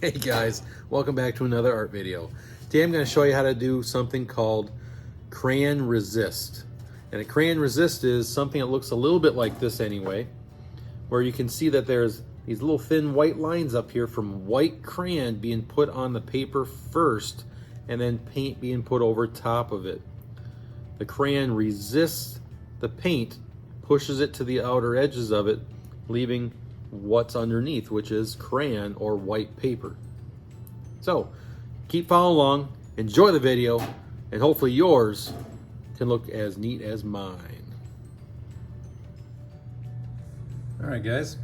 Hey guys, welcome back to another art video. Today I'm going to show you how to do something called crayon resist. And a crayon resist is something that looks a little bit like this anyway, where you can see that there's these little thin white lines up here from white crayon being put on the paper first and then paint being put over top of it. The crayon resists the paint, pushes it to the outer edges of it, leaving what's underneath, which is crayon or white paper. So keep following along, enjoy the video, and hopefully yours can look as neat as mine. All right guys,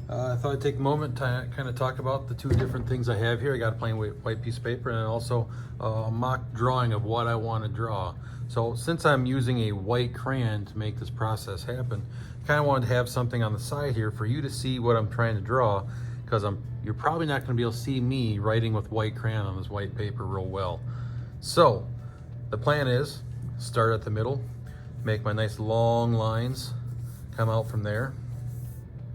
I thought I'd take a moment to kind of talk about the two different things I have here. I got a plain white piece of paper and also a mock drawing of what I want to draw. So since I'm using a white crayon to make this process happen, I kind of wanted to have something on the side here for you to see what I'm trying to draw, because you're probably not going to be able to see me writing with white crayon on this white paper real well. So the plan is start at the middle, make my nice long lines come out from there,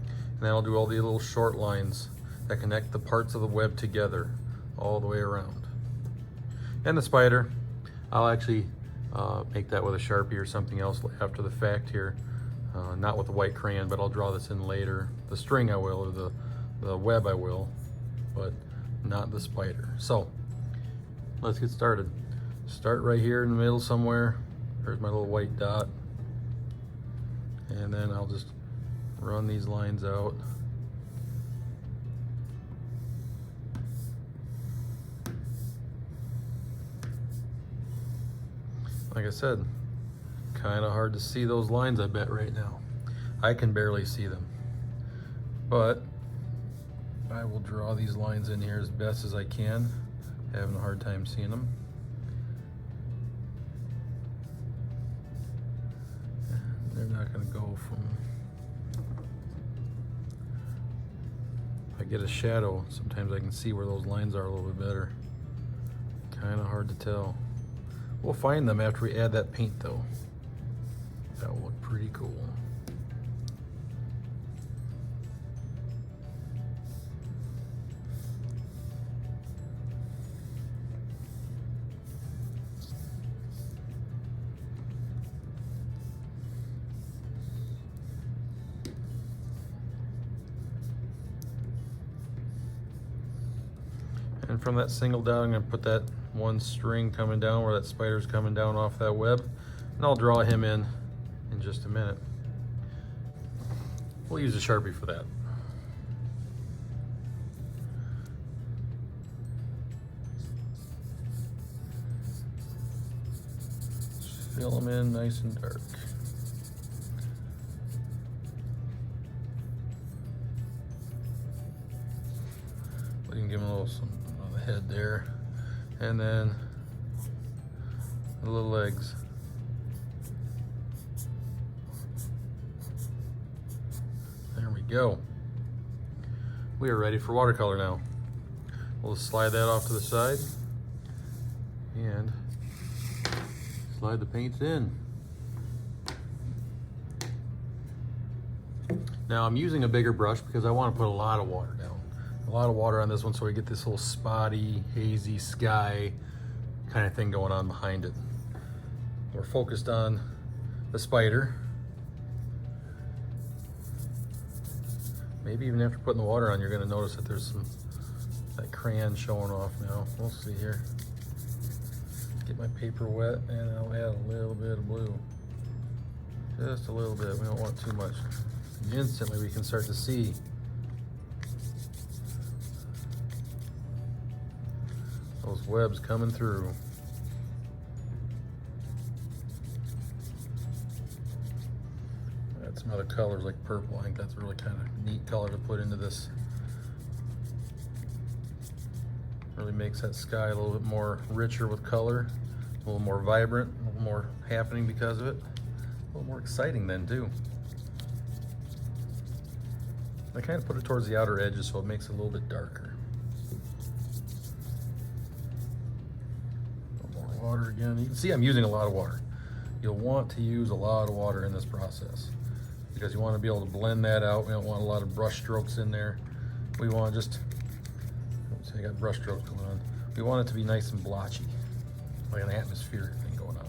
and then I'll do all the little short lines that connect the parts of the web together all the way around. And the spider, I'll actually make that with a Sharpie or something else after the fact here. Not with the white crayon, but I'll draw this in later. The string I will, or the web I will, but not the spider. So let's get started. Start right here in the middle somewhere. There's my little white dot. And then I'll just run these lines out. Like I said, kind of hard to see those lines, I bet, right now. I can barely see them. But I will draw these lines in here as best as I can. Having a hard time seeing them. They're not going to go from... If I get a shadow, sometimes I can see where those lines are a little bit better. Kind of hard to tell. We'll find them after we add that paint though. That will look pretty cool. And from that single dot, I'm going to put that one string coming down where that spider's coming down off that web, and I'll draw him in just a minute. We'll use a Sharpie for that. Just fill them in nice and dark. We can give him a little some on the head there. And then the little legs. There we go. We are ready for watercolor now. We'll slide that off to the side and slide the paints in. Now I'm using a bigger brush because I want to put a lot of water down. A lot of water on this one so we get this little spotty, hazy sky kind of thing going on behind it. We're focused on the spider. Maybe even after putting the water on, you're going to notice that there's that crayon showing off now. We'll see here. Get my paper wet and I'll add a little bit of blue. Just a little bit, we don't want too much. And instantly we can start to see those webs coming through. Add some other colors like purple. I think that's a really kind of neat color to put into this. Really makes that sky a little bit more richer with color, a little more vibrant, a little more happening because of it. A little more exciting then too. I kind of put it towards the outer edges so it makes it a little bit darker. Water again. You can see I'm using a lot of water. You'll want to use a lot of water in this process because you want to be able to blend that out. We don't want a lot of brush strokes in there. We want to just So you got brush strokes going on. We want it to be nice and blotchy, like an atmospheric thing going on.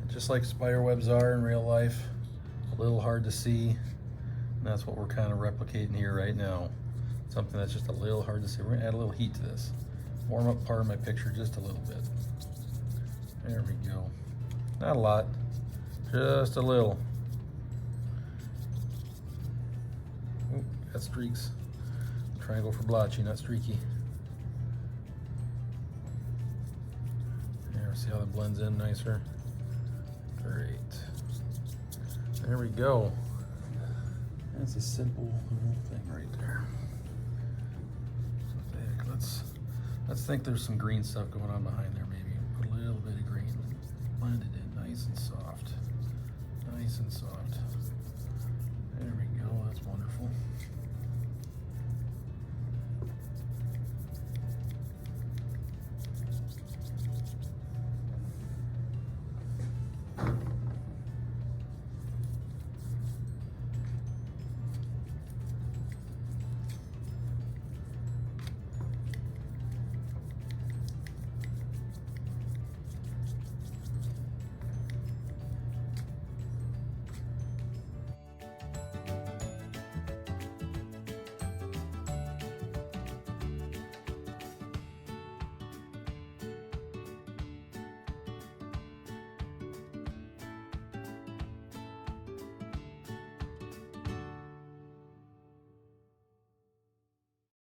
And just like spider webs are in real life, a little hard to see. And that's what we're kind of replicating here right now. Something that's just a little hard to see. We're gonna add a little heat to this. Warm up part of my picture just a little bit. There we go. Not a lot, just a little. Oop, got streaks. Try and go for blotchy, not streaky. There, see how that blends in nicer? Great. There we go. That's a simple little thing right there. Let's think there's some green stuff going on behind there maybe. Put a little bit of green. Blend it in nice and soft. Nice and soft.